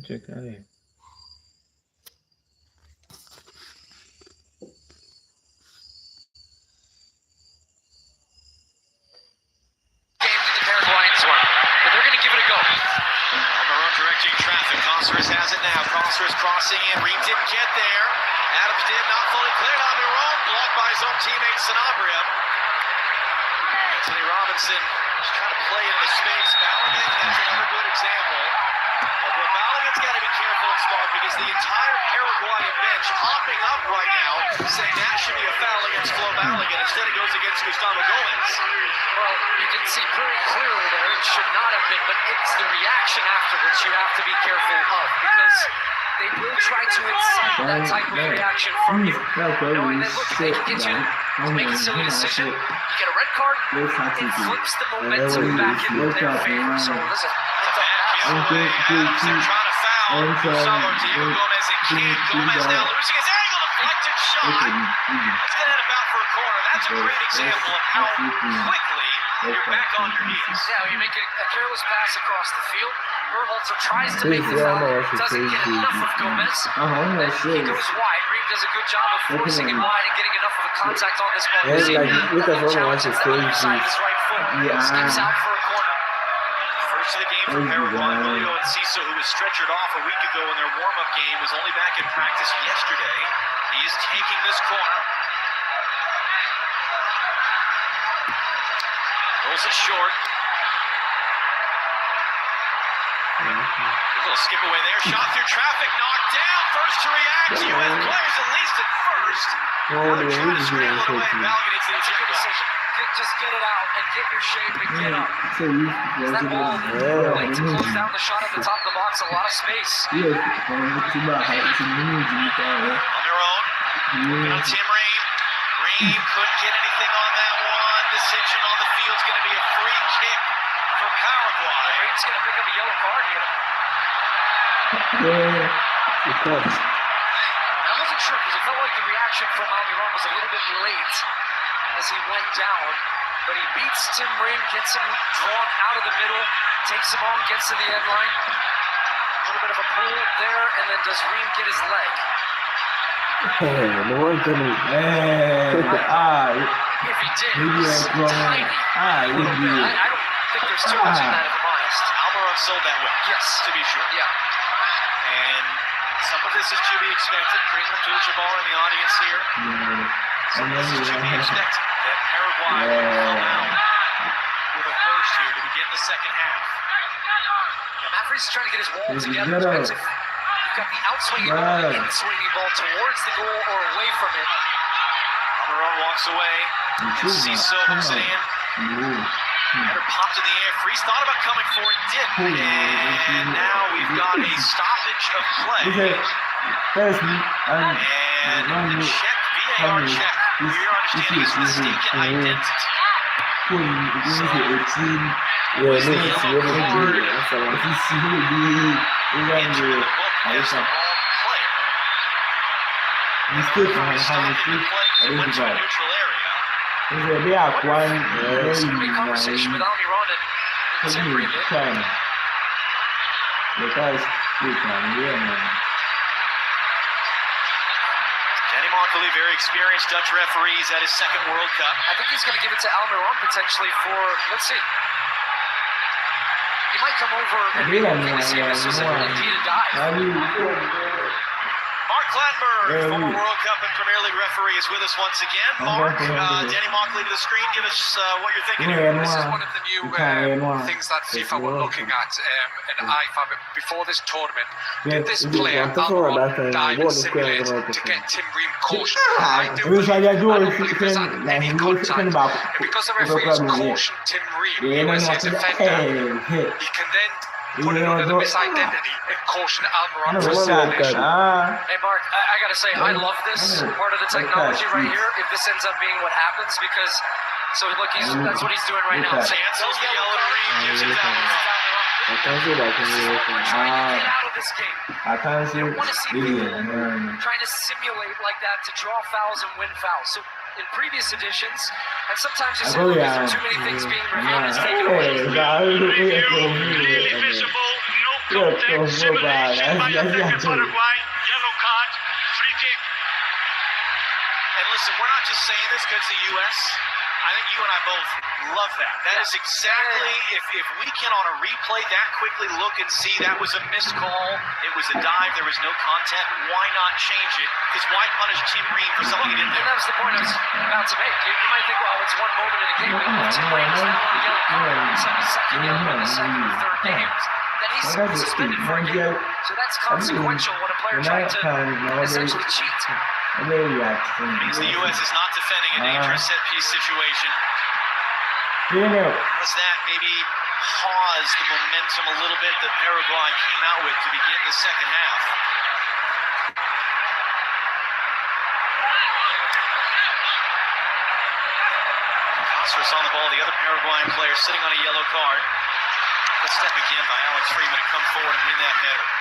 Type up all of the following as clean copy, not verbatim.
Czekaj. Has it now. Crossers crossing in. Reed didn't get there. Adams did, not fully cleared on their own. Blocked by his own teammate Sanabria. Anthony Robinson is trying to play into space. Balogun, that's another good example of where Balogun's got to be careful and smart because the entire Paraguayan bench popping up right now saying that should be a foul against Flo Balogun. Instead it goes against Gustavo Gomez. Well, you can see very clearly there it should not have been, but it's the reaction afterwards you have to be careful of because they will try to incite that type of reaction from you. Knowing that, look, if they can get you to make a silly decision, you get a red card, it flips the momentum back in their favor. So listen, that's a Adams, they're trying to foul Gustavo Diego Gomez and King. Gomez now losing his angle, deflected shot. It's going to end about for a corner. That's a great example of how quickly you're back on your heels. Yeah, you make a careless pass across the field. Berhalter tries to make the foul, doesn't get enough of Gomez. He goes wide. Reed does a good job of forcing him wide and getting enough of a contact on this ball. You see the challenge is the other side, his right foot skips out for a corner. First of the game for Paraguay, Julio Enciso, who was stretchered off a week ago in their warm-up game, was only back in practice yesterday. He is taking this corner. Rolls it short. A little skip away there. Shot through traffic, knocked down. First to react. U.S. players at least at first. Now they're trying to scramble it away. Balogun hits the good decision. Just get it out and get your shape and get up. That ball late to close down the shot at the top of the box. A lot of space. On their own. Now Tim Ream. Ream couldn't get anything on that one. Decision on the field is going to be a free kick for Paraguay. Ream's going to pick up a yellow card here. I wasn't sure because it felt like the reaction from Almiron was a little bit late as he went down, but he beats Tim Ream, gets him drawn out of the middle, takes him on, gets to the end line. A little bit of a pull there, and then does Ream get his leg? If he did, it was tiny. I don't think there's too much in that, if I'm honest. Almiron sold that way. Yes. To be sure. Yeah. And some of this is to be expected. Prima Tuchabar in the audience here. Some of this is to be expected. That Paraguay will come out with a burst here to begin the second half. Maffrey's trying to get his wall together. Depends if you've got the outswinging ball, the in-swinging ball towards the goal or away from it. Almiron walks away. Enciso hooks it in. Header popped in the air. Freeze thought about coming for it, didn't. And now we've got a stoppage of play. And the check, VAR check. We are understanding his mistaken identity. So, was the yellow card into the book as the wrong player. Stoppage of play because it went to a neutral area. It's a big conversation with Almiron and Tim Ream. Danny Markley, very experienced Dutch referees at his second World Cup. I think he's going to give it to Almiron potentially for, let's see. He might come over and be looking to see if this was a Olympia dive. Mark Clattenburg, former World Cup and Premier League referee, is with us once again. Mark, Danny Markley to the screen. Give us what you're thinking here. This is one of the new things that FIFA were looking at and IFAB before this tournament. Did this player Almiron dive and simulate to get Tim Ream caution? I don't believe there's any contact. And because the referee has cautioned Tim Ream, USA defender, he can then put it under the misidentity and caution Almiron for simulation. Hey Mark, I gotta say, I love this part of the technology right here, if this ends up being what happens, because, so look, that's what he's doing right now. Cancels the yellow to Ream, gives it to Almiron. Trying to get out of this game. You don't want to see people trying to simulate like that to draw fouls and win fouls. So in previous editions, and sometimes you see too many things being reviewed and taken away. Review, really visible, no Contact, simulation by attacker Paraguay, yellow card, free kick. And listen, we're not just saying this because the U.S. I think you and I both love that. That is exactly, if we can on a replay that quickly look and see that was a missed call, it was a dive, there was no contact, why not change it? Because why punish Tim Ream for something he didn't do? And that was the point I was about to make. You might think, well, it's one moment in a game, but Tim Ream is now on the yellow card. It's on the second yellow in the second or third games. Then he's suspended for a game. So that's consequential when a player trying to essentially cheat. Means the U.S. is not defending a dangerous set-piece situation. Does that maybe pause the momentum a little bit that Paraguay came out with to begin the second half? Costas on the ball, the other Paraguayan player sitting on a yellow card. Good step again by Alex Freeman to come forward and win that header.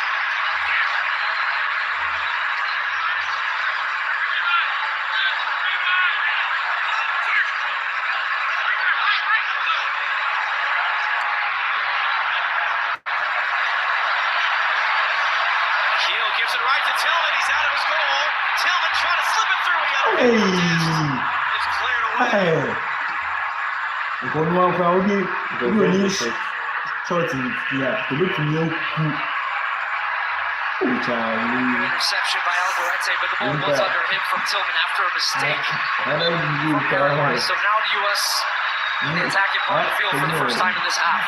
Gives it right to Tillman. He's out of his goal. Tillman trying to slip it through. He got a it's cleared away. Interception by Alderete, but the ball was under him from Tillman after a mistake from Paraguay. So now the U.S. in the attacking part of the field for the first time in this half.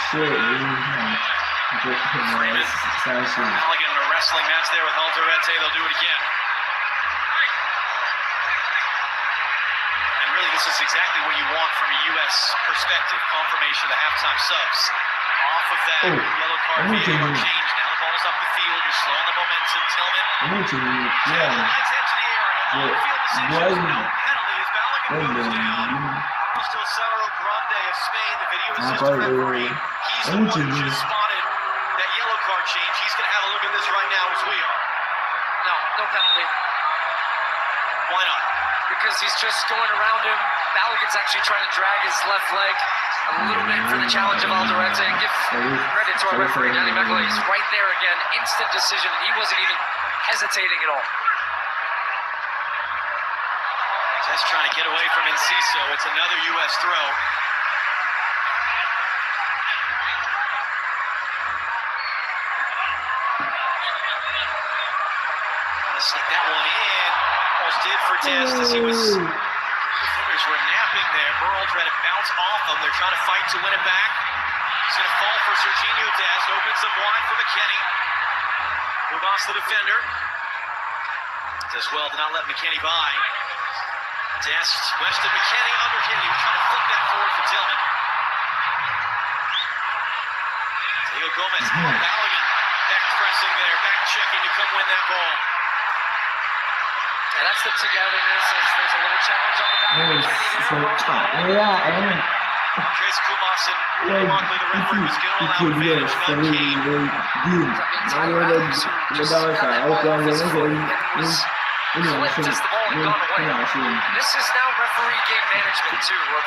Freeman. Halligan in a wrestling match there with Alderete. They'll do it again. And really, this is exactly what you want from a U.S. perspective. Confirmation of the halftime subs. Off of that yellow card VAR change. Now the ball's up the field. You're slowing the momentum. Tillman. Heads into the area. Field decisions. No penalty as Balogun goes down. Augusto Cerro Grande of Spain, the video assistant referee. He's the one who just spotted that yellow card change. He's going to have a look at this right now as we are. No penalty. Why not? Because he's just going around him. Balogun's actually trying to drag his left leg a little bit for the challenge of Alderete. And give credit to our referee, Danny Meckley. He's right there again. Instant decision. He wasn't even hesitating at all. Just trying to get away from Enciso. It's another U.S. throw. Sneak that one in. Almost did for Dest as he was. Defenders were napping there. Burrell tried to bounce off them. They're trying to fight to win it back. He's going to fall for Serginho Dest. Opens them wide for McKennie. Rubas the defender. Does well to not let McKennie by. Dest, Weston McKennie underhit. He was trying to flip that forward for Tillman. Diego Gomez, Balogun back pressing there, back checking to come win that ball. Yeah, that's the togetherness. There's a little challenge on the back of McKennie there. Andres Kumas and Rudy Walkley, the referee, was going to allow advantage, not Kane. Flipped as the ball had gone away. And this is now referee game management too. You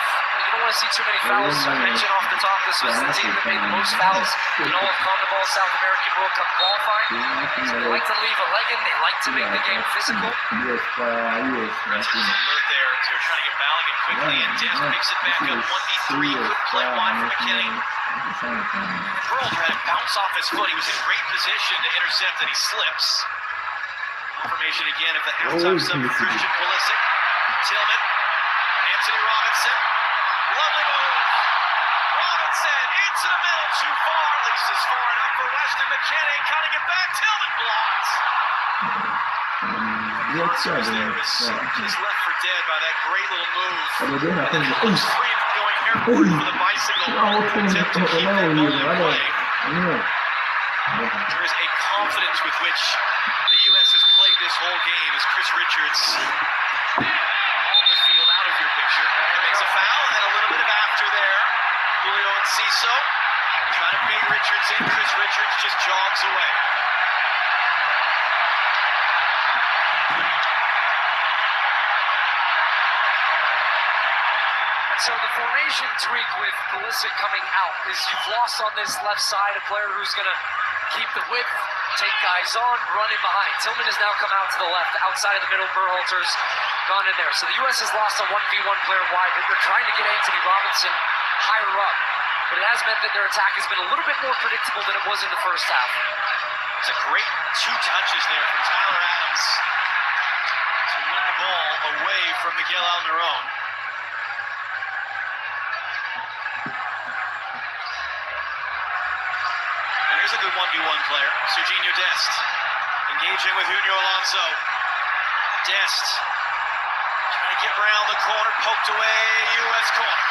don't want to see too many fouls. I mentioned off the top, this was the team that made the most fouls in all of CONMEBOL South American World Cup qualifying. So they like to leave a leg in, they like to make the game physical. Referee's alert there. So they're trying to get Balogun quickly, and Dest picks it back up. 1v3, couldn't play wide for McKennie. Burrell tried to bounce off his foot. He was in great position to intercept, and he slips. Confirmation again of the halftime sub for Christian Pulisic. Tillman, Anthony Robinson, lovely move. Robinson into the middle, too far. At least it's far enough for Weston McKennie. Cutting it back, Tillman blocked. Was there was just left for dead by that great little move. And then Alex Freeman going airborne for the bicycle. Attempt to keep that ball in play. There is a confidence with which the U.S. has played this whole game as Chris Richards on the field, out of your picture. Makes a foul, and then a little bit of after there. Julio Enciso trying to bait Richards in. Chris Richards just jogs away. So the formation tweak with Pulisic coming out is you've lost on this left side a player who's going to keep the width, take guys on, run in behind. Tillman has now come out to the left, outside of the middle. Berhalter's gone in there. So the U.S. has lost a 1v1 player wide, but they're trying to get Anthony Robinson higher up. But it has meant that their attack has been a little bit more predictable than it was in the first half. It's a great 2 touches there from Tyler Adams to win the ball away from Miguel Almiron. And here's a good 1v1 player, Serginho Dest, engaging with Junior Alonso. Dest trying to get around the corner, poked away, U.S. corner.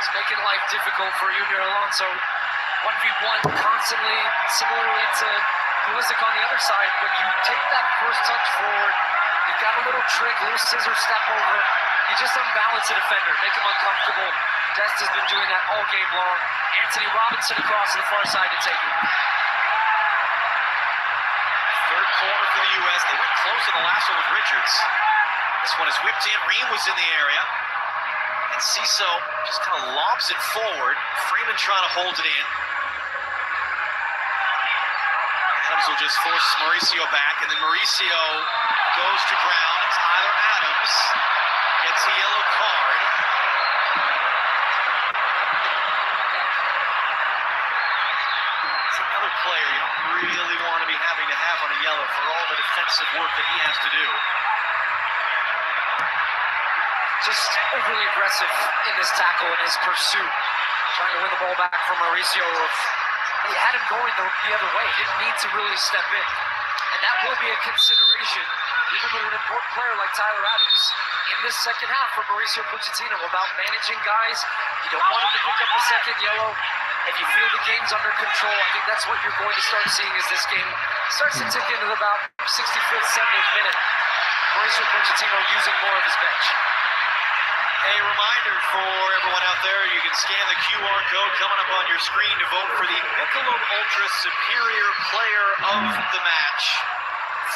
It's making life difficult for Junior Alonso. 1v1 constantly, similarly to Pulisic on the other side. When you take that first touch forward, you've got a little trick, a little scissor step over. You just unbalance the defender, make him uncomfortable. Dest has been doing that all game long. Anthony Robinson across to the far side to take it. Third corner for the U.S. They went close in the last one with Richards. This one is whipped in. Ream was in the area. And Ciso just kind of lobs it forward. Freeman trying to hold it in. Adams will just force Mauricio back, and then Mauricio goes to ground, and Tyler Adams gets a yellow card. It's another player you don't really want to be having to have on a yellow for all the defensive work that he has to do. Just overly aggressive in this tackle and his pursuit. Trying to win the ball back from Mauricio. He had him going the other way. Didn't need to really step in. And that will be a consideration, even with an important player like Tyler Adams, in this second half for Mauricio Pochettino, about managing guys. You don't want him to pick up the second yellow. If you feel the game's under control, I think that's what you're going to start seeing as this game starts to tick into about 65th, 70th minute. Mauricio Pochettino using more of his bench. A reminder for everyone out there, you can scan the QR code coming up on your screen to vote for the Michelob Ultra Superior Player of the Match.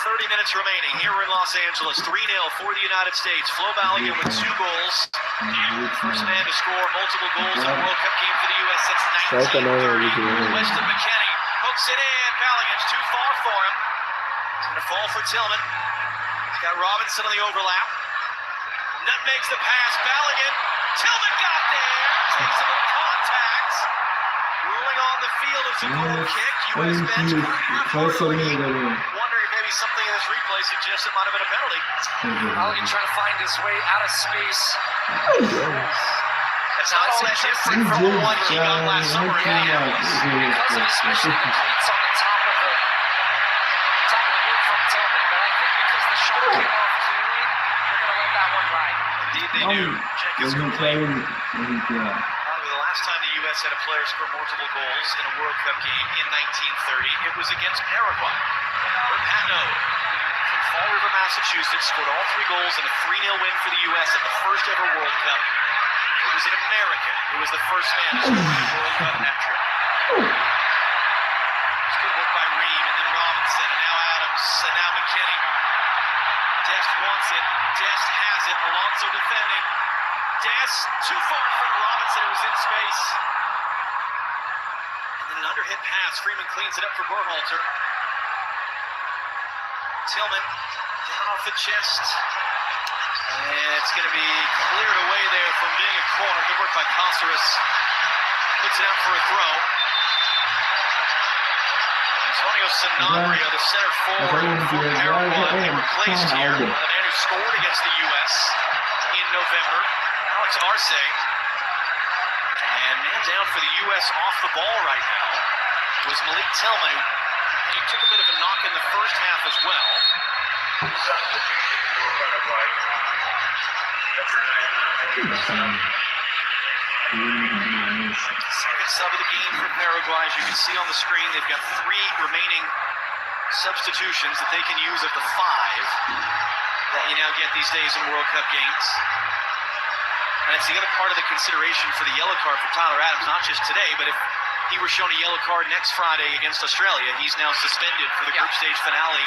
30 minutes remaining here in Los Angeles. 3-0 for the United States. Flo Balogun with 2 goals. First man to score multiple goals in a World Cup game for the U.S. since 1930. Weston McKennie hooks it in. Balogun's too far for him. It's going to fall for Tillman. He's got Robinson on the overlap. Nutmegs the pass. Balogun. Tillman got there. Takes a little contact. Rolling on the field as a goal kick. U.S. bench wondering if maybe something in this replay suggests it might have been a penalty. Balogun trying to find his way out of space. That's not all that different from the one he got last summer in Minneapolis. Because of especially the cleats on the top of the boot from Tillman. But I think because the shot came off clearly, they're going to let that one ride. Indeed they do. Check his complaint. Probably the last time the U.S. had a player score multiple goals in a World Cup game in 1930, it was against Paraguay. Where Patno from Fall River, Massachusetts, scored all 3 goals in a 3-0 win for the U.S. at the first ever World Cup. It was an American who was the first man to score a World Cup hat-trick. It's good work by Ream, and then Robinson, and now Adams, and now McKennie. Dest wants it. Dest has it. Alonso defending. Dest too far in front of Robinson. It was in space. And then an underhit pass. Freeman cleans it up for Berhalter. Tillman down off the chest. And it's going to be cleared away there from being a corner. Good work by Cáceres. Puts it out for a throw. Antonio Sanabria, the center forward for Paraguay, replaced here by the man who scored against the U.S. in November, Alex Arce. And man down for the U.S. off the ball right now was Malik Tillman, who he took a bit of a knock in the first half as well. Second sub of the game for Paraguay. As you can see on the screen, they've got 3 remaining substitutions that they can use of the 5 that you now get these days in World Cup games. And it's the other part of the consideration for the yellow card for Tyler Adams, not just today, but if he were shown a yellow card next Friday against Australia, he's now suspended for the group stage finale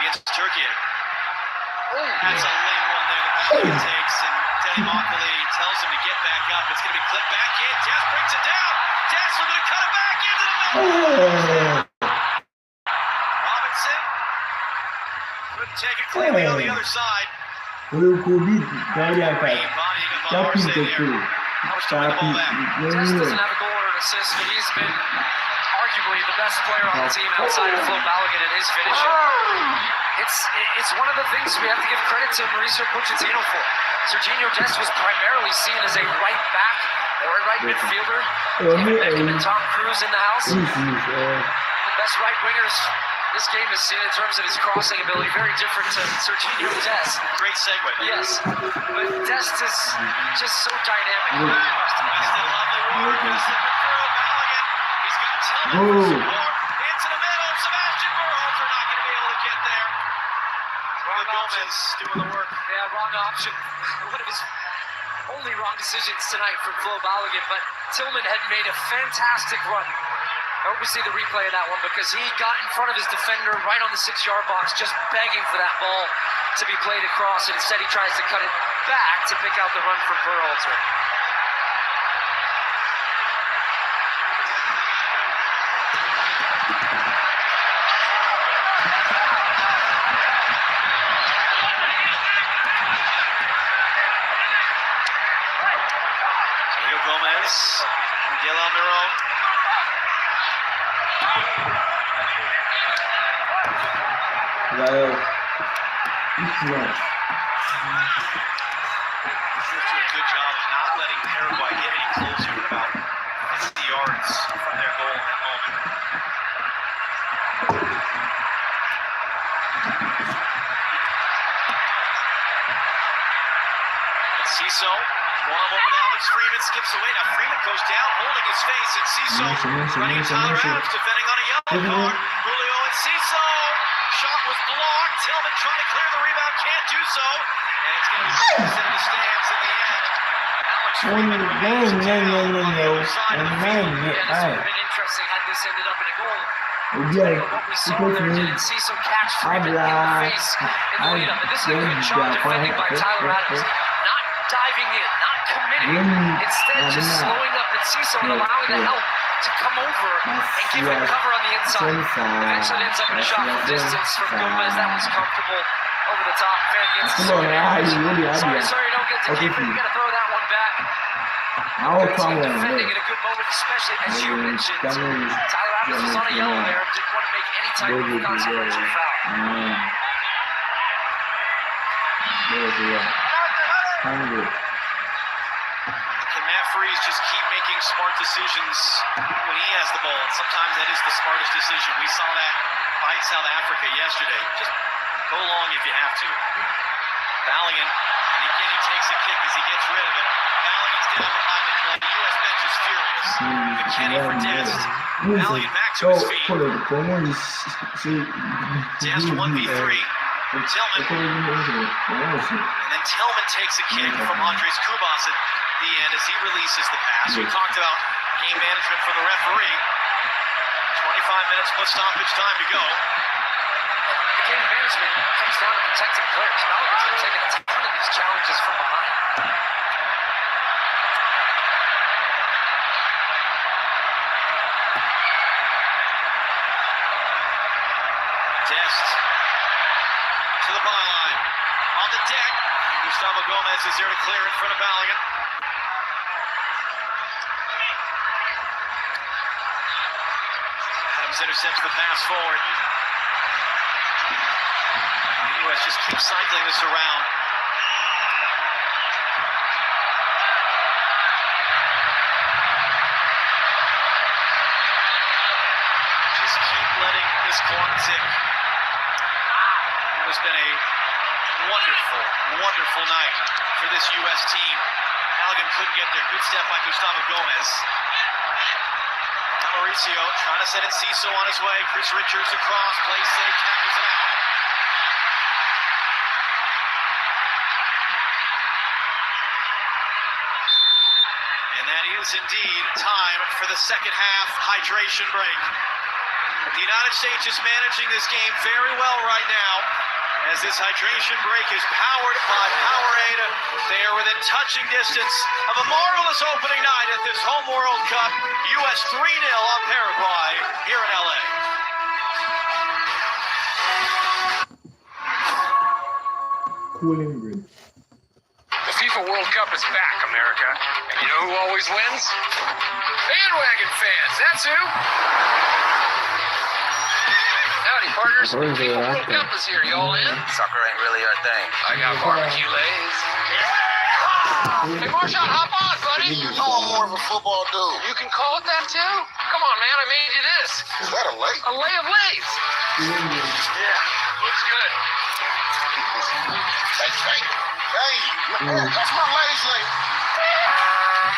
against Turkey. That's a late one there that Balogun takes, and Denny Mokley tells him to get back up. It's going to be clipped back in. Des brings it down. Des looking to cut it back into the middle. Robinson couldn't take it cleanly on the other side. Embodying of Arce there. How much to win the ball back? Des doesn't have a goal or an assist, but he's been arguably the best player on the team outside of Flo Balogun in his finishing. It's one of the things we have to give credit to Mauricio Pochettino for. Serginho Dest was primarily seen as a right back or a right midfielder. David Beckham and Tom Cruise in the house. The best right wingers this game has seen in terms of his crossing ability, very different to Serginho Dest. Great segue. Yes, but Dest is just so dynamic. Lovely work. Balogun. He's got Tillman for support. Into the middle. Sebastian Berhalter not going to be able to get there. Gomez doing the work. Yeah, wrong option. One of his only wrong decisions tonight from Flo Balogun, but Tillman had made a fantastic run. I hope we see the replay of that one because he got in front of his defender right on the 6-yard box, just begging for that ball to be played across, and instead he tries to cut it back to pick out the run from Berhalter. Miguel Almiron. Do a good job of not letting Paraguay get any closer than about 50 yards from their goal in that moment. And Ciso, one-on-one with Alex Freeman, skips away. Now Freeman goes down, holding his face, and Ciso running at Tyler Adams, defending on a yellow card. Julio and Ciso. Shot was blocked. Tillman trying to clear the rebound, can't do so. And it's going to be into the stands in the end. Alex Freeman remains down on the other side of the field. Yeah, this would have been interesting had this ended up in a goal. What we saw there, didn't see some catch Freeman in the face in the lead-up. And this is a good job defending by Tyler Adams. Not diving in, not committing. Instead, just slowing up and Ciso and allowing the help to come over and give him cover on the inside. Eventually ends up in a shot from distance from Gomez. That was comfortable over the top. Fan gets it. Sorry, don't get to keep it. You got to throw that one back. Defending in a good moment, especially as you mentioned. Tyler Adams was on a yellow there. Didn't want to make any type of consequential foul. Can Matt Freese just keep making smart decisions when he has the ball? And sometimes that is the smartest decision. We saw that fight South Africa yesterday. Just go long if you have to. Balogun, and again he takes a kick as he gets rid of it. Balogun's down behind the play. The U.S. bench is furious. McKennie for Dest. Balogun back to his feet. Dest 1v3. Tillman. And then Tillman takes a kick from Andres Kubas at the end as he releases the pass. We talked about game management from the referee. 25 minutes plus stoppage time to go. The game management comes down to protecting players. Balogun's been taking a ton of these challenges from behind. Dest to the byline. On the deck. Gustavo Gomez is there to clear in front of Balogun. Adams intercepts the pass forward. The U.S. just keeps cycling this around. Just keep letting this clock tick. It's been a wonderful, wonderful night for this U.S. team. Balogun couldn't get there. Good step by Gustavo Gomez. Now Mauricio trying to set it. Ciso on his way. Chris Richards across. Plays safe. Tackles it out. And that is indeed time for the second half hydration break. The United States is managing this game very well right now, as this hydration break is powered by Powerade. They are within touching distance of a marvelous opening night at this home World Cup. U.S. 3-0 on Paraguay here in L.A. Cooling break. The FIFA World Cup is back, America. And you know who always wins? Bandwagon fans, that's who! Howdy, partners. The FIFA World Cup is here. You all in? Soccer ain't really our thing. I got barbecue lays. Hey, Marshawn, hop on, buddy. You know I'm more of a football dude. You can call it that, too? Come on, man, I made you this. Is that a lay? A lay of lays. Yeah, looks good. Hey, that's my lays lay.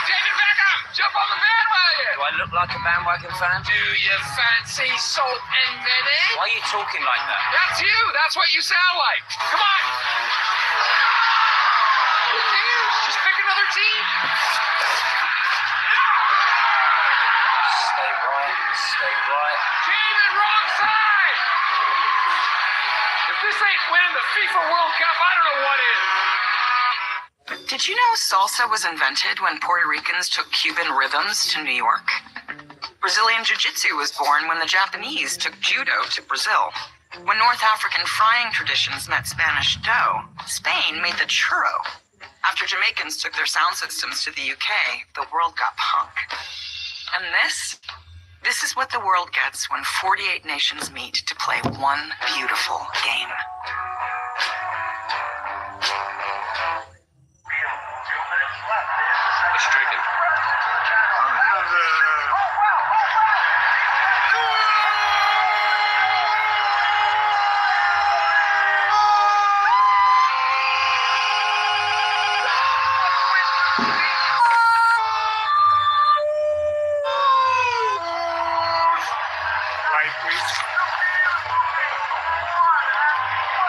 David Beckham, jump on the bandwagon. Do I look like a bandwagon fan? Do you fancy salt and vinegar? Why are you talking like that? That's you. That's what you sound like. Come on. Who cares? Just pick another team. Stay right, stay right. David, wrong side. If this ain't winning the FIFA World Cup, I don't know what is. Did you know salsa was invented when Puerto Ricans took Cuban rhythms to New York? Brazilian Jiu-Jitsu was born when the Japanese took judo to Brazil. When North African frying traditions met Spanish dough, Spain made the churro. After Jamaicans took their sound systems to the UK, the world got punk. And this is what the world gets when 48 nations meet to play one beautiful game. Let's drink it.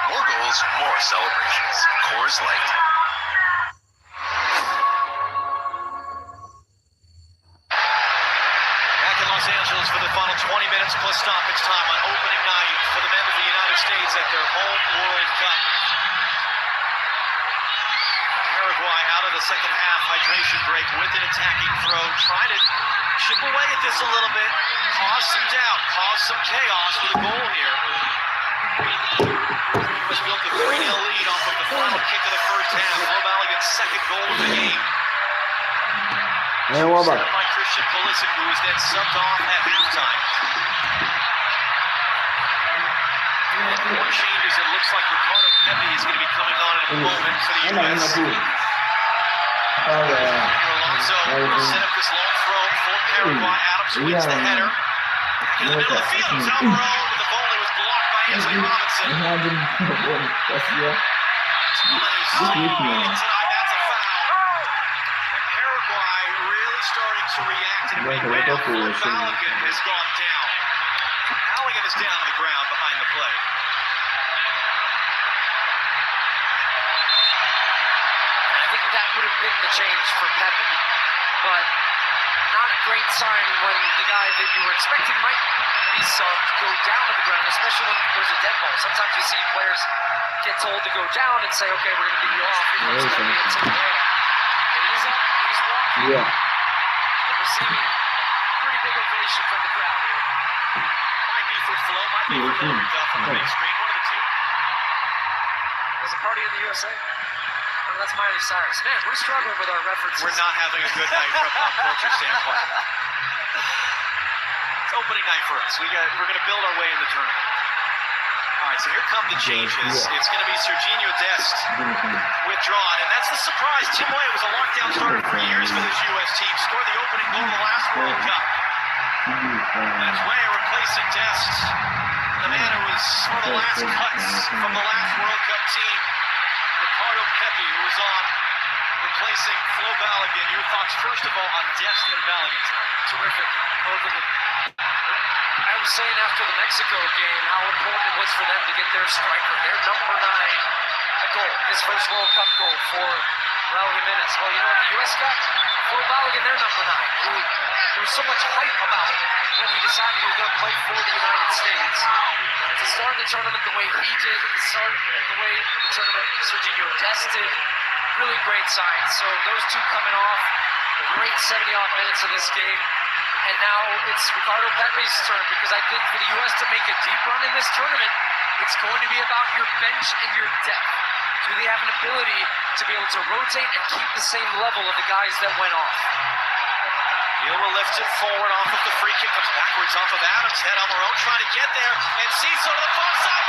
More goals, more celebrations. Coors Light. Back in Los Angeles for the final 20 minutes plus stoppage time on opening night for the men of the United States at their home World Cup. Paraguay out of the second half hydration break with an attacking throw. Try to chip away at this a little bit. Cause some doubt, cause some chaos with a goal here. Was built a 3-0 lead off of the final kick of the first half. Flo Balogun's second goal of the game. What Set about? up by Christian Pulisic, who was then subbed off at halftime. More changes. It looks like Ricardo Pepi is going to be coming on in a moment for the U.S. Alonso set up this long throw for Paraguay. Adams wins the header. Back in the middle of the field, it's Alvaro with the volley was blocked by Anthony Robinson. That's a foul. And Paraguay really starting to react in a big way. Balogun has gone down. Balogun is down on the ground behind the play. I think that would have been the change for Pepe, but not a great sign when the guy that you were expecting might be subbed go down to the ground, especially when there's a dead ball. Sometimes you see players get told to go down and say, okay, we're going to get you off. He's going to be into the air. And he's up, he's walking. Yeah. And receiving pretty big ovation from the crowd here. Might be for Flo, might be for Hillary Duff on the big screen, one of the two. There's a party in the USA. Oh, that's Miley Cyrus. Man, we're struggling with our references. We're not having a good night from a pop culture standpoint. It's opening night for us. We're going to build our way in the tournament. All right, so here come the changes. It's going to be Serginho Dest withdrawn, and that's the surprise. Tim Weah was a lockdown starter for years for this U.S. team. Scored the opening goal in the last World Cup. That's Weah replacing Dest, the man who was one of the last cuts from the last World Cup team. Ricardo Pepi, who was on, replacing Flo Balogun. Your thoughts, first of all, on Dest and Balogun tonight? Terrific, both of them. I was saying after the Mexico game how important it was for them to get their striker, their number 9, a goal, his first World Cup goal for Raul Jimenez. Well, you know what the U.S. got? Flo Balogun, their number 9, who there was so much hype about when he decided he was going to play for the United States. To start the tournament the way he did, to start the way the tournament Sergiño Dest did, really great signs. So those two coming off, great 70-odd minutes of this game. And now it's Ricardo Pepi's turn, because I think for the U.S. to make a deep run in this tournament, it's going to be about your bench and your depth. Do they have an ability to be able to rotate and keep the same level of the guys that went off? Gilma lifts it forward off of the free kick, comes backwards off of Adams' head. Almiron trying to get there, and Cecil to the far side.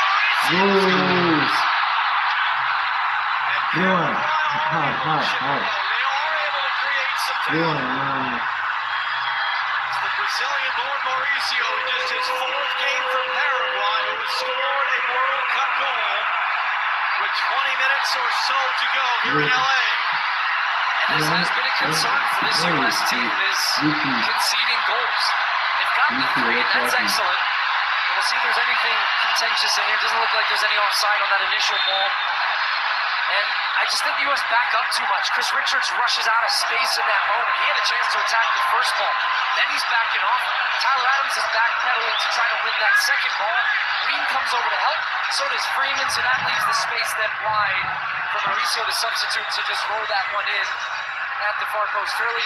Hot. They are able to create some time. It's the Brazilian-born Mauricio, just his fourth game for Paraguay, who has scored a World Cup goal with 20 minutes or so to go here in LA. And this has been a concern for this U.S. team, is conceding goals. They've gotten 3, and that's excellent. We'll see if there's anything contentious in here. It doesn't look like there's any offside on that initial ball. And I just think the U.S. back up too much. Chris Richards rushes out of space in that moment. He had a chance to attack the first ball. Then he's backing off. Tyler Adams is backpedaling to try to win that second ball. Green comes over to help. So does Freeman. So that leaves the space then wide for Mauricio, the substitute, to just roll that one in at the far post. Fairly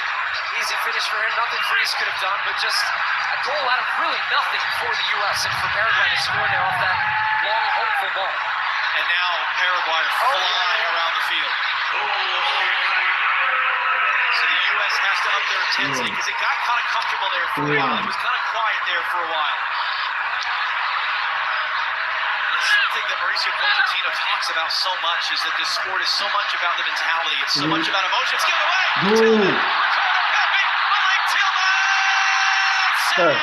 easy finish for him. Nothing Freeze could have done, but just a goal out of really nothing for the U.S. and for Paraguay to score there off that long, hopeful ball. And now Paraguay flying around the field. So the U.S. has to up their intensity because it got kind of comfortable there for a while. It was kind of quiet there for a while. It's something that Mauricio Pochettino talks about so much, is that this sport is so much about the mentality. It's so much about emotion. It's given away. Tillman. Ricardo Pepi. Malik Tillman. Save. Put it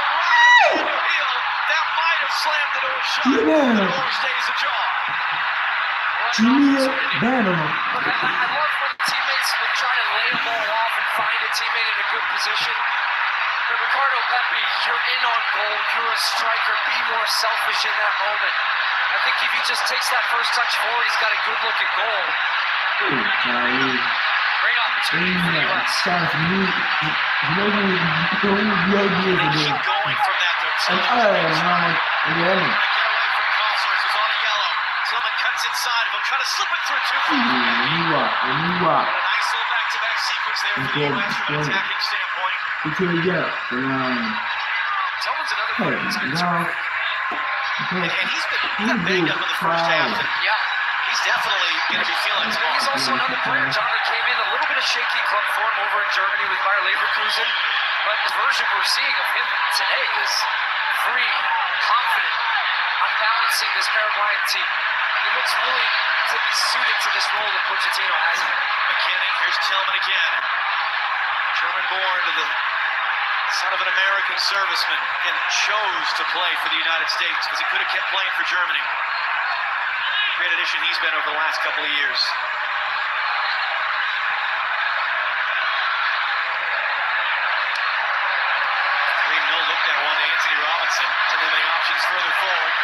right in the heel. That might have slammed the door shut. The door stays ajar. Junior Banner. Look, I love when teammates will try to lay a ball off and find a teammate in a good position. But Ricardo Pepi, you're in on goal. You're a striker. Be more selfish in that moment. I think if he just takes that first touch forward, he's got a good-looking goal. Great opportunity for the U.S. Keep going from that, though. Get away from Cosmos, who's on a yellow. Tillman cuts inside of him, trying to slip it through 2 feet. A nice little back-to-back sequence there for the U.S. from an attacking standpoint. Tillman's another player who's been terrific. And he's been banged up in the first half. Yeah. He's definitely going to be feeling it. He's also another player, John, that came in a little bit of shaky club form over in Germany with Bayer Leverkusen. But the version we're seeing of him today is free, confident, on balancing this Paraguayan team. He looks really to be suited to this role that Pochettino has him. McKinney, here's Tillman again. German-born to the son of an American serviceman, and chose to play for the United States because he could have kept playing for Germany. Great addition he's been over the last couple of years. Green no looked at one to Anthony Robinson. Too many options further forward.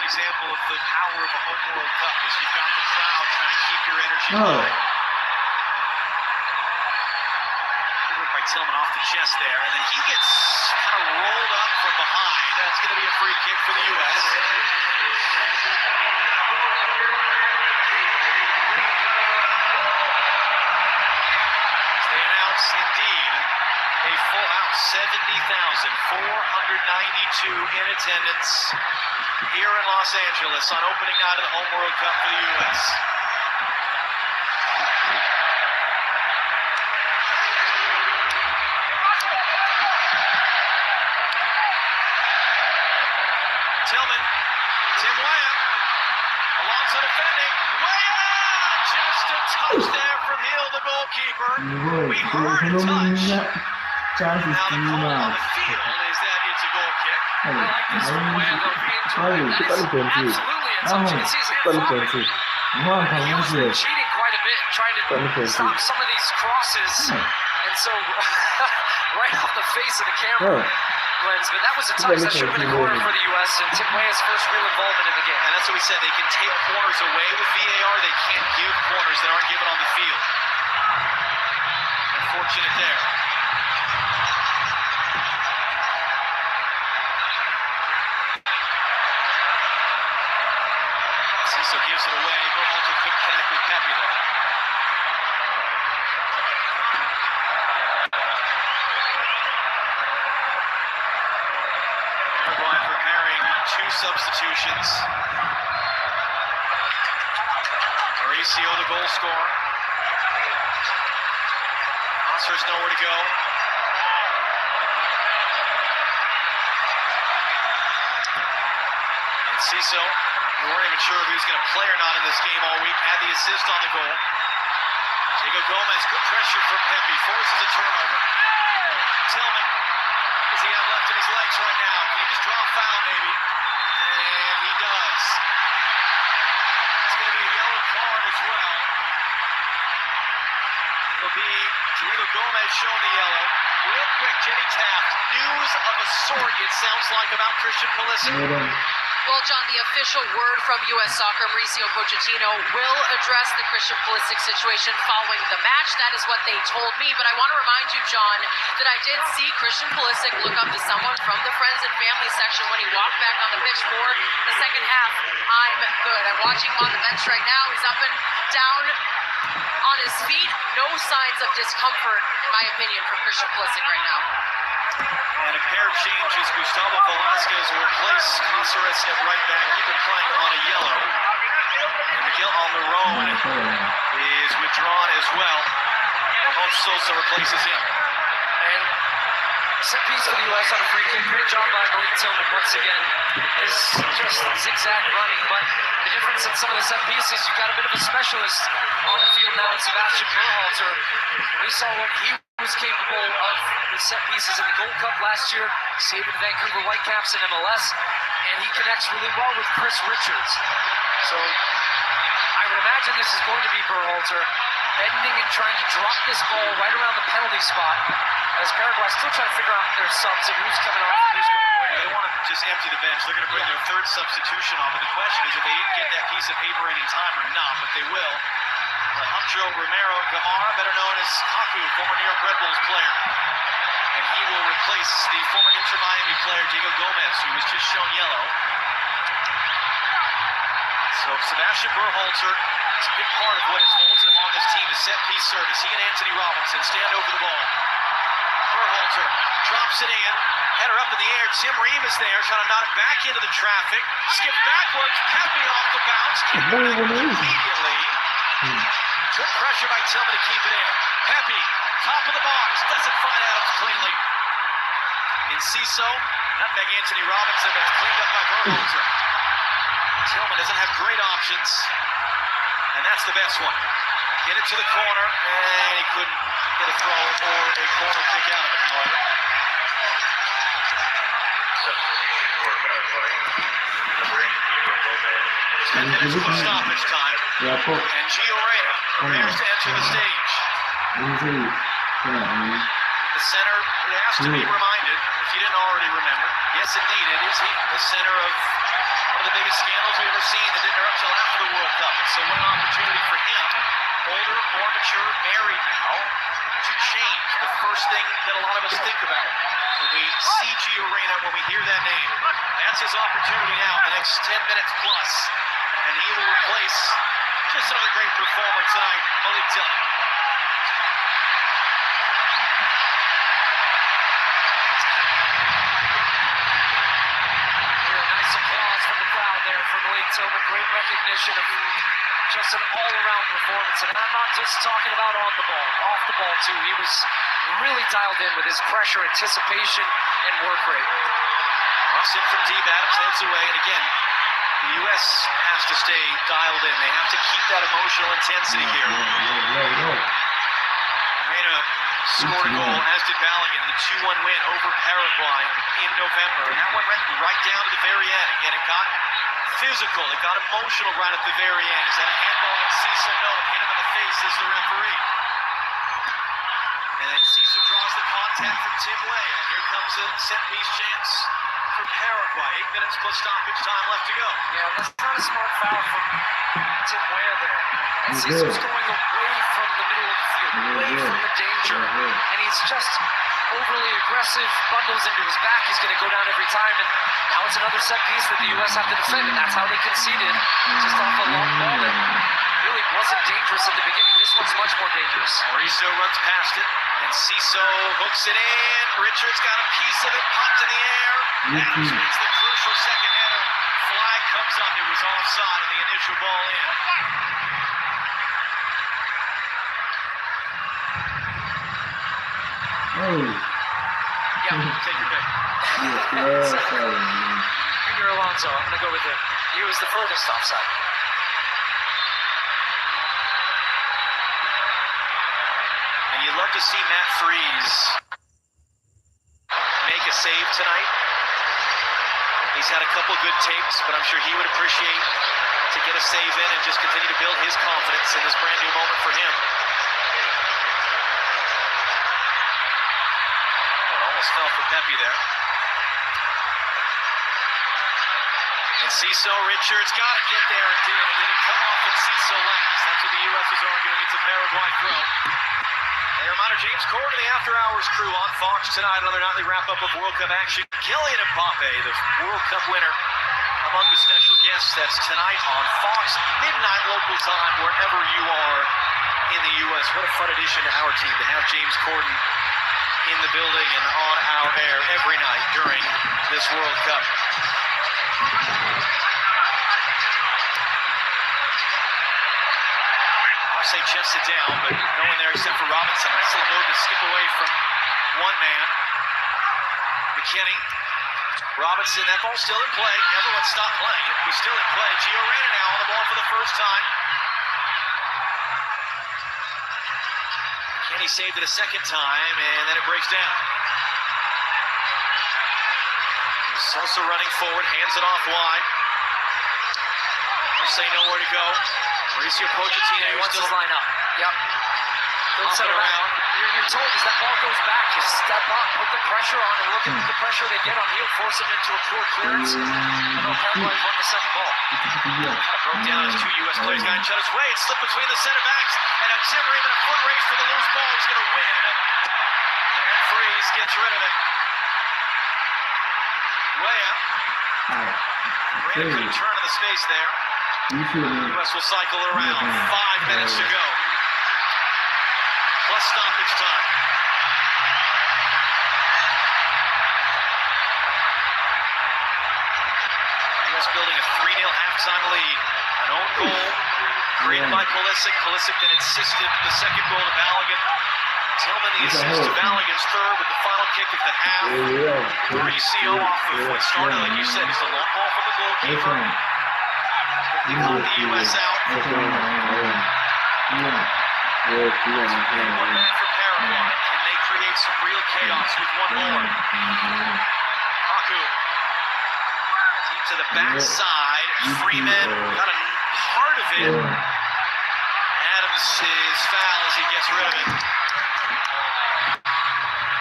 Example of the power of a home World Cup is you've got the crowd trying to keep your energy high. Good by Tillman off the chest there, and then he gets kind of rolled up from behind. That's going to be a free kick for the U.S. As they announce, indeed, a full house, 70,492 in attendance here in Los Angeles on opening night of the home World Cup for the U.S. Tillman, Tim Weah, Alonso defending, Weah, just a touch there from Hill, the goalkeeper. We heard a touch. Now the call on the field is that it's a goal kick. I like this from Weah, though, being direct. That is absolutely a touch. You can see his hand forward. The U.S. been cheating quite a bit, trying to stop some of these crosses. And so, right off the face of the camera lens, but that was a touch that should have been a corner for the U.S. and Tim Weah's first real involvement in the game. And that's what we said. They can take corners away with VAR. They can't give corners that aren't given on the field. Unfortunate there. Ciso gives it away. Berhalter couldn't connect with Pepe there. Paraguay preparing 2 substitutions. Mauricio, the goal scorer. There's nowhere to go. And Ciso, we weren't even sure if he was going to play or not in this game all week, had the assist on the goal. Diego Gomez, good pressure from Pepe, forces a turnover. Tillman, does he have left in his legs right now? Can he just draw a foul maybe? And he does. It's going to be a yellow card as well. It'll be Diego Gomez showing the yellow. Real quick, Jenny Taft, news of a sort, it sounds like, about Christian Pulisic. Well, John, the official word from U.S. Soccer, Mauricio Pochettino, will address the Christian Pulisic situation following the match. That is what they told me. But I want to remind you, John, that I did see Christian Pulisic look up to someone from the friends and family section when he walked back on the pitch for the second half. I'm good. I'm watching him on the bench right now. He's up and down on his feet. No signs of discomfort, in my opinion, from Christian Pulisic right now. And a pair of changes. Gustavo Velasquez will replace Caceres at right back. He's been playing on a yellow. And Miguel Almiron is withdrawn as well. Ramon Sosa replaces him. And set piece for the U.S. on a free kick. Great job by Malik Tillman once again. Is just zigzag running. But the difference in some of the set pieces, you've got a bit of a specialist on the field now in Sebastian Berhalter. We saw what he was capable of the set pieces in the Gold Cup last year, saving the Vancouver Whitecaps in MLS, and he connects really well with Chris Richards. So I would imagine this is going to be Berhalter bending and trying to drop this ball right around the penalty spot, as Paraguay still trying to figure out their subs and who's coming off and who's going where. They want to just empty the bench. They're going to bring their third substitution on, but the question is if they didn't get that piece of paper in time or not, but they will. Alejandro Romero Gamara, better known as Kaku, former New York Red Bulls player. And he will replace the former Inter Miami player, Diego Gomez, who was just shown yellow. So Sebastian Berhalter, it's a big part of what has vaulted him on this team is set-piece service. He and Anthony Robinson stand over the ball. Berhalter drops it in, header up in the air. Tim Ream is there, trying to knock it back into the traffic. Skip backwards, Pepe off the bounce. Immediately. Good pressure by Tillman to keep it in. Pepe, top of the box, doesn't find Adams cleanly. In Ciso, nutmeg Anthony Robinson, but it's cleaned up by Berhalter. Tillman doesn't have great options, and that's the best one. Get it to the corner, and he couldn't get a throw or a corner kick out of it, however. And minutes of stoppage time. And Gio Reyna prepares to enter the stage. The center, it has to be reminded, if you didn't already remember, yes indeed, it is he, the center of one of the biggest scandals we've ever seen that didn't erupt till after the World Cup. And so what an opportunity for him, older, more mature, married now, to change the first thing that a lot of us think about when we see Gio Reyna, when we hear that name. That's his opportunity now, the next 10 minutes plus. And he will replace just another great performer tonight, Malik Tillman. Nice applause from the crowd there for Malik Tillman. Great recognition of just an all-around performance. And I'm not just talking about on the ball, off the ball too. He was really dialed in with his pressure, anticipation, and work rate. Cross in from deep, Adams heads away, and again, the U.S. has to stay dialed in. They have to keep that emotional intensity here. Reyna scored a goal, as did Balogun, in the 2-1 win over Paraguay in November. And that one went right down to the very end. Again, it got physical, it got emotional right at the very end. Is that a handball on Ciso? No, it hit him in the face as the referee. And then Ciso Ciso draws the contact from Tim Weah. Here comes a set-piece chance for Paraguay. 8 minutes plus stoppage time left to go. Yeah, that's not a smart foul from Tim Weah there. And Ciso's going away from the middle of the field, away from the danger. And he's just overly aggressive, bundles into his back. He's going to go down every time. And now it's another set piece that the U.S. have to defend. And that's how they conceded. Just off a long ball that really wasn't dangerous at the beginning. This one's much more dangerous. Mauricio runs past it, and Ciso hooks it in. Richards got a piece of it, popped in the air. Adams makes the crucial second header. Flag comes up. It was offside on the initial ball in. Hey. Yeah, Take your pick. Junior Alonso, I'm going to go with him. He was the furthest offside. And you'd love to see Matt Freese make a save tonight. He's had a couple good takes, but I'm sure he would appreciate to get a save in and just continue to build his confidence in this brand new moment for him. Oh, it almost fell for Pepe there. And Ciso, Richards got to get there and did. It didn't come off and Ciso last. That's what the U.S. is arguing. It's a Paraguay throw. A reminder, James Corden and the After Hours crew on Fox tonight. Another nightly wrap-up of World Cup action. Kylian Mbappe, the World Cup winner, among the special guests. That's tonight on Fox, midnight local time, wherever you are in the U.S. What a fun addition to our team to have James Corden in the building and on our air every night during this World Cup. Say chest it down, but no one there except for Robinson. Nice little move to skip away from one man. McKinney. Robinson, that ball's still in play. Everyone stopped playing. It was still in play. Gio Reyna now on the ball for the first time. McKinney saved it a second time, and then it breaks down. Sosa running forward, hands it off wide. Say nowhere to go. Mauricio Pochettino wants his line up. Yep. Don't set around. You're told as that ball goes back, just step up, put the pressure on, and look at the pressure they get on you, force them into a poor clearance. And they'll Paraguay won the second ball. Broke down as two U.S. players got each other's way. It slipped between the center backs, and a Tim Ream in a foot race for the loose ball. He's going to win. And Freese gets rid of it. Weah. Ran a good turn in the space there. U.S. will cycle it around. 5 minutes to go. Plus stoppage time. U.S. building a 3-0 halftime lead. An own goal created by Pulisic. Pulisic then insisted the second goal to Balogun. Tillman the assist to Balogun's third with the final kick at the half. Mauricio off the foot. Started, like you said, just a long ball from the goalkeeper. They caught the U.S. out. One man for Paraguay, and they create some real chaos with one more. Kaku. Deep to the backside. Freeman got a part of it. Adams is foul as he gets rid of it.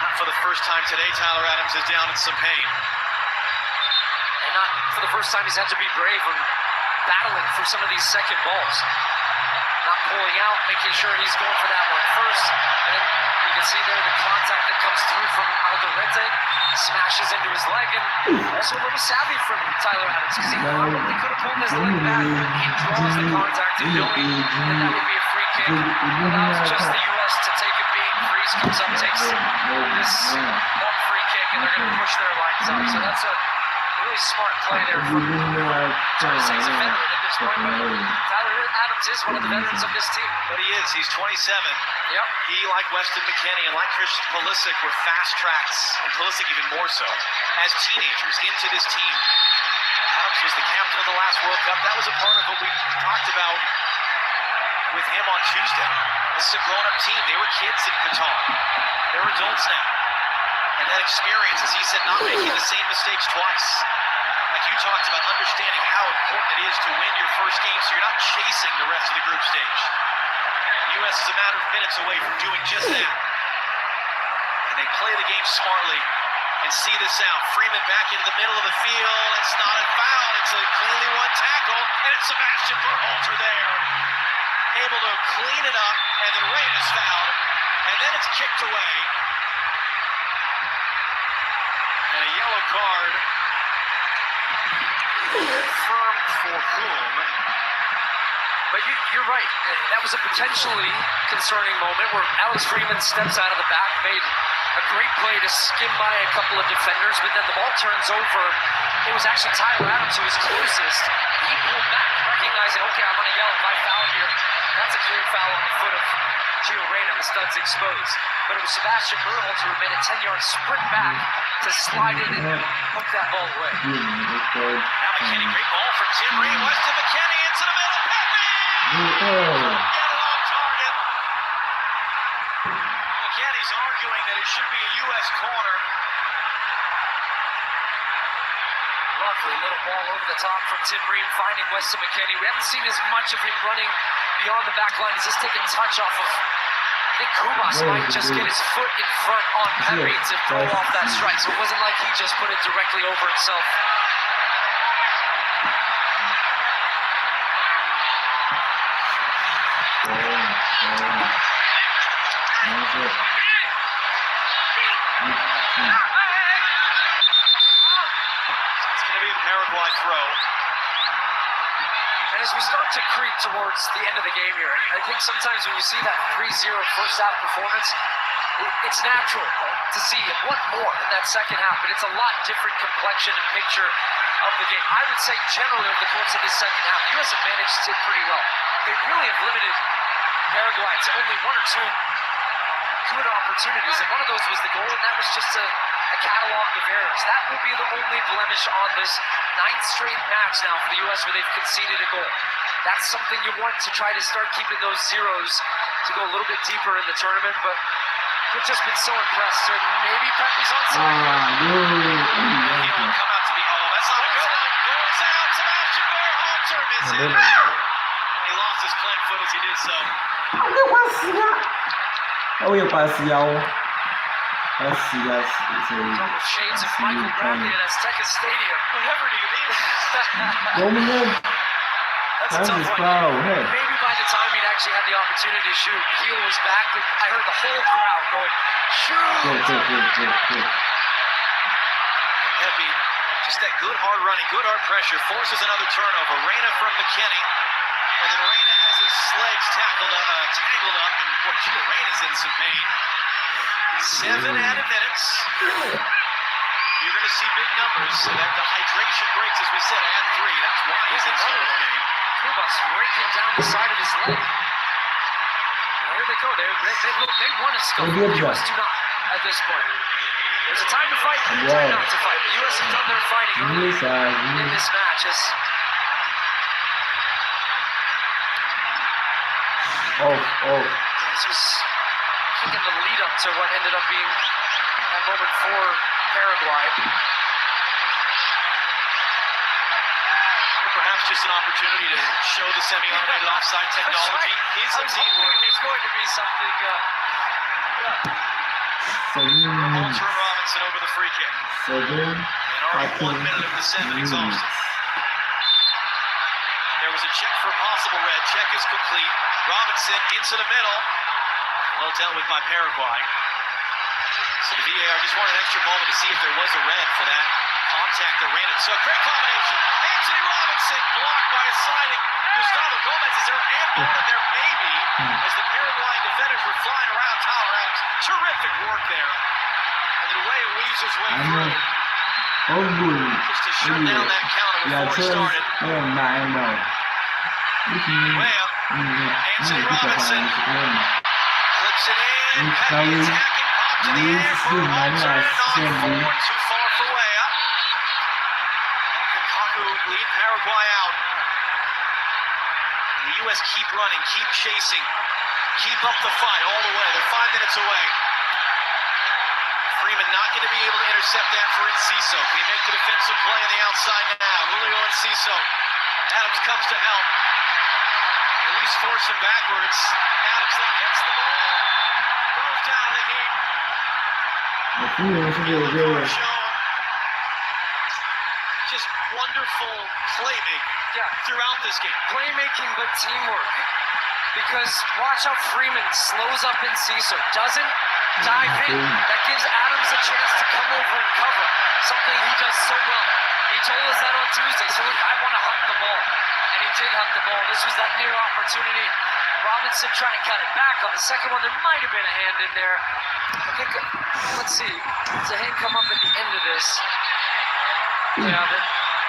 Not for the first time today, Tyler Adams is down in some pain. And not for the first time he's had to be brave when battling for some of these second balls. Not pulling out, making sure he's going for that one first. And you can see there the contact that comes through from Alderete, smashes into his leg, and also a little savvy from Tyler Adams, because he probably could have pulled his leg back, but he draws the contact and knowing that that would be a free kick. Allows just the U.S. to take a beat. Freese comes up, takes this one free kick, and they're going to push their lines up. So that's a really smart play there from he's a veteran at this point, but Tyler Adams is one of the veterans of this team. But he is. He's 27. Yep. He, like Weston McKennie and like Christian Pulisic, were fast tracks, and Pulisic even more so, as teenagers into this team. Adams was the captain of the last World Cup. That was a part of what we talked about with him on Tuesday. This is a grown-up team. They were kids in Qatar. They're adults now. And that experience, as he said, not making the same mistakes twice. Like you talked about, understanding how important it is to win your first game so you're not chasing the rest of the group stage. The U.S. is a matter of minutes away from doing just that. and they play the game smartly and see this out. Freeman back into the middle of the field. It's not a foul. It's a cleanly won tackle, and it's Sebastian Berhalter there, able to clean it up, and then Reyes fouled, and then it's kicked away. And a yellow card confirmed for whom? But you're right. That was a potentially concerning moment where Alex Freeman steps out of the back, made a great play to skim by a couple of defenders, but then the ball turns over. It was actually Tyler Adams who was closest. He pulled back, recognizing, okay, I'm going to yell if I foul here. That's a clear foul on the foot of Gio Reyna. The stud's exposed. But it was Sebastian Berhalter who made a 10-yard sprint back to slide it and hook that ball away. Now McKinney, great ball from Tim Reed. Weston McKinney into the middle. Pepe! Get it on target. McKinney's arguing that it should be a U.S. corner. Lovely little ball over the top from Tim Reed, finding Weston McKinney. We haven't seen as much of him running beyond the back line. He's just taking touch off of, I think Kubas might just get his foot in front on Pepe to throw off that strike. So it wasn't like he just put it directly over himself. Paraguay throw. And as we start to creep towards the end of the game here, I think sometimes when you see that 3-0 first half performance, it's natural to see what more in that second half, but it's a lot different complexion and picture of the game. I would say generally over the course of this second half, the U.S. have managed it pretty well. They really have limited Paraguay to only one or two good opportunities, and one of those was the goal, and that was just a catalog of errors. That will be the only blemish on this 9th straight match now for the U.S. where they've conceded a goal. That's something you want to try to start keeping those zeros to go a little bit deeper in the tournament, but we've just been so impressed, and maybe Pepe's on side. He will come out to be, that's not a good one. Goes out, Sebastian Berhalter misses. He lost his plant foot as he did so. Almost shades of Michael Bradley at Azteca Stadium. Whatever do you mean? That's a tough one. Maybe by the time he'd actually had the opportunity to shoot, heel was back, but I heard the whole crowd going, shoot! Pepe, just that good hard running, good hard pressure, forces another turnover. Reyna from McKinney, and then Reyna has his legs tangled up, and boy, Gio Reyna's in some pain. 7 added minutes. You're going to see big numbers. So that the hydration breaks, as we said, add 3. That's why he's in this game. Kubas breaking down the side of his leg. There they go. They want to score. The U.S. do not at this point. There's a time to fight and a time not to fight. The U.S. have done their fighting early in this match. This was in the lead up to what ended up being a moment for Paraguay. Or perhaps just an opportunity to show the semi-automated offside technology is indeed working. It's going to be something. Berhalter and Robinson over the free kick. And already 1 minute of the 7 exhausted. There was a check for a possible red. Check is complete. Robinson into the middle. Well dealt with by Paraguay. So the VAR just wanted an extra moment to see if there was a red for that contact that ran it. So great combination. Anthony Robinson blocked by a sliding Gustavo Gomez. Is there a handball in there? Maybe. As the Paraguayan defenders were flying around Tyler Adams. Terrific work there. And the way it weaves his way through. Just to shut down that counter before it started. Well, Anthony Robinson. Clips it in, Pepe attacking, popped in the air for Berhalter, not forward, too far for Weah. And Kaku lead Paraguay out. And the U.S. keep running, keep chasing, keep up the fight all the way. They're 5 minutes away. Freeman not going to be able to intercept that for Enciso. Can he make the defensive play on the outside now? Julio Enciso. Adams comes to help. At least force him backwards. Adams then gets the ball. Goes down to the heat. Just wonderful playmaking throughout this game. Playmaking, but teamwork. Because watch how Freeman slows up in Cesar, doesn't dive in. That gives Adams a chance to come over and cover, something he does so well. He told us that on Tuesday, so look, I want to hunt the ball. And he did hunt the ball. This was that near opportunity. Robinson trying to cut it back. On the second one, there might have been a hand in there. I think, let's see, does a hand come up at the end of this? Yeah, but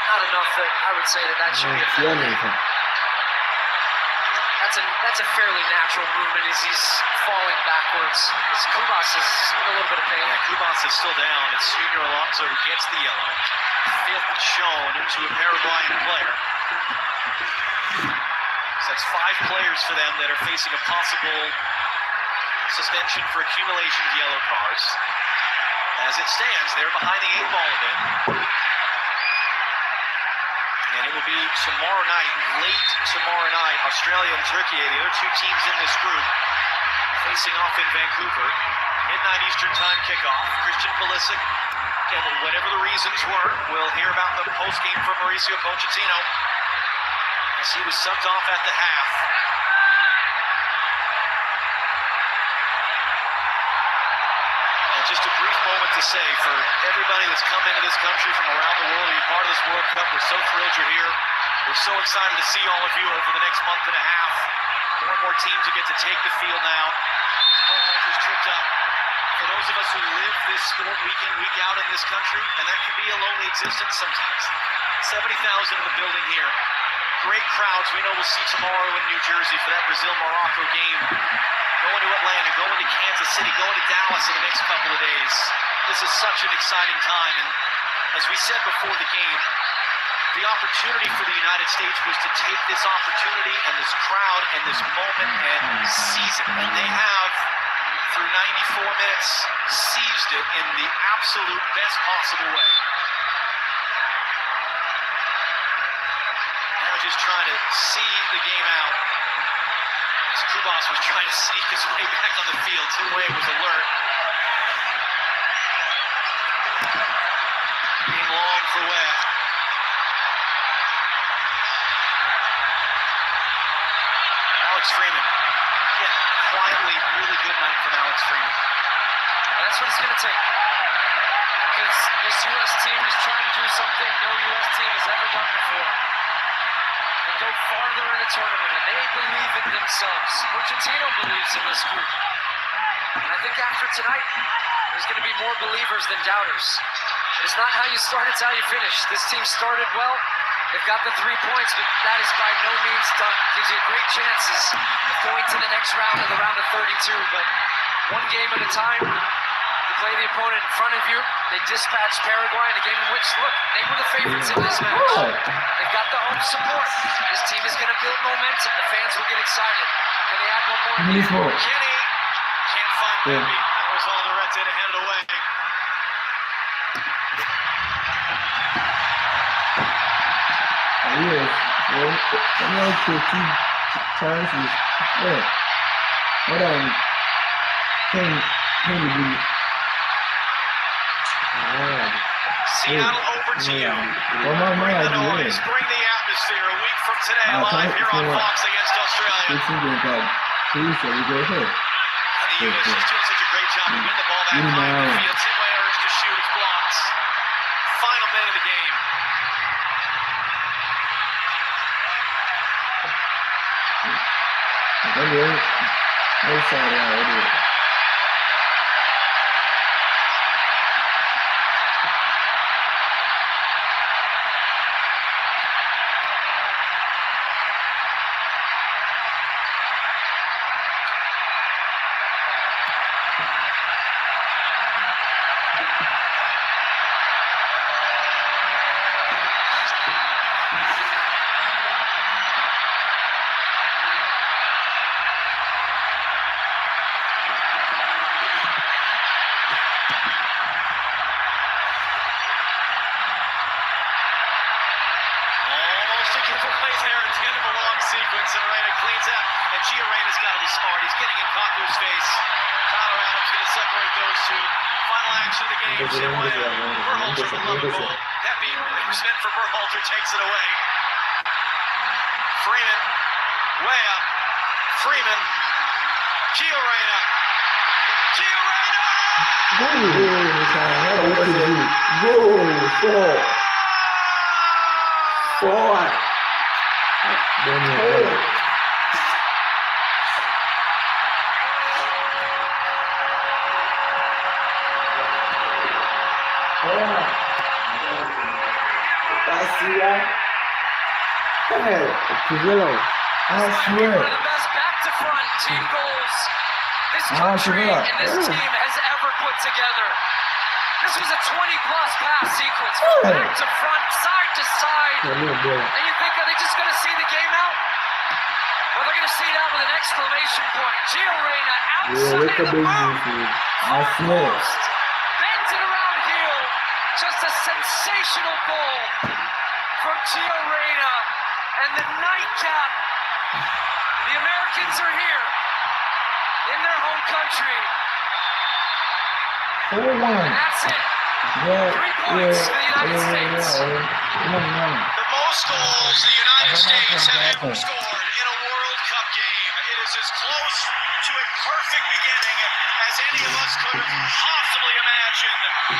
not enough that I would say that should be a penalty. That's a fairly natural movement as he's falling backwards. Kubas is in a little bit of pain. Yeah, Kubas is still down. It's Junior Alonso who gets the yellow. Fifth shown to a Paraguayan player. So that's 5 players for them that are facing a possible suspension for accumulation of yellow cards. As it stands, they're behind the 8 ball a bit. And it will be tomorrow night, late tomorrow night, Australia and Turkey, the other 2 teams in this group, facing off in Vancouver. Midnight Eastern Time kickoff. Christian Pulisic, again, whatever the reasons were, we'll hear about the post-game from Mauricio Pochettino, as he was subbed off at the half. And just a brief moment to say, for everybody that's come into this country from around the world, you're part of this World Cup, we're so thrilled you're here. We're so excited to see all of you over the next month and a half. More and more teams will get to take the field now. Bullhazers tripped up. For those of us who live this sport week in, week out in this country, and that can be a lonely existence sometimes. 70,000 in the building here. Great crowds. We know we'll see tomorrow in New Jersey for that Brazil-Morocco game. Going to Atlanta, going to Kansas City, going to Dallas in the next couple of days. This is such an exciting time, and as we said before the game, the opportunity for the United States was to take this opportunity and this crowd and this moment and seize it. And they have, through 94 minutes, seized it in the absolute best possible way. Now just trying to see the game out. As Kubas was trying to sneak his way back on the field. Two-way was alert. Game long for Webb. Alex Freeman. Again, quietly, really good night from Alex Freeman. That's what it's going to take. Because this U.S. team is trying to do something no U.S. team has ever done before. They go farther in the tournament, and they believe in themselves. Pochettino believes in this group. And I think after tonight, there's going to be more believers than doubters. It's not how you start, it's how you finish. This team started well. They've got the 3 points, but that is by no means done. Gives you great chances of going to the next round of the round of 32, but one game at a time. You play the opponent in front of you. They dispatched Paraguay in a game in which, look, they were the favorites in this match. They've got the home support. This team is going to build momentum. The fans will get excited. Can they add one more? Kenny can't find Bobby. That was all the Reds to hand it away. Seattle over to you. Bring the noise, bring the atmosphere. A week from today, live here on Fox against Australia. And the U.S. is doing such a great job to win the ball back high in the field. Tidway urged to shoot, it's blocked. Final minute of the game. Sequence, and Arena cleans up, and Gioreno's got to be smart. He's getting in Kaku's face. Tyler Adams going to separate those two. Final final action of the game. Tim Weah, Berhalter with love and goal. Pepe, spin for Berhalter, takes it away. Freeman, Weah, Freeman, Gio Reyna. Gio Reyna! I One swear. of the best back-to-front team goals this country and this team has ever put together. This was a 20-plus pass sequence from back to front, side to side. And you think, are they just going to see the game out? Well, they're going to see it out with an exclamation point. Gio Reyna outside of the boot. I swear. Bends it around heel. Just a sensational goal from Gio Reyna. And the nightcap. The Americans are here in their home country. 4-1. And that's it. 3 points for the United States. The most goals the United States have ever scored in a World Cup game. It is as close to a perfect beginning as any of us could have possibly imagined.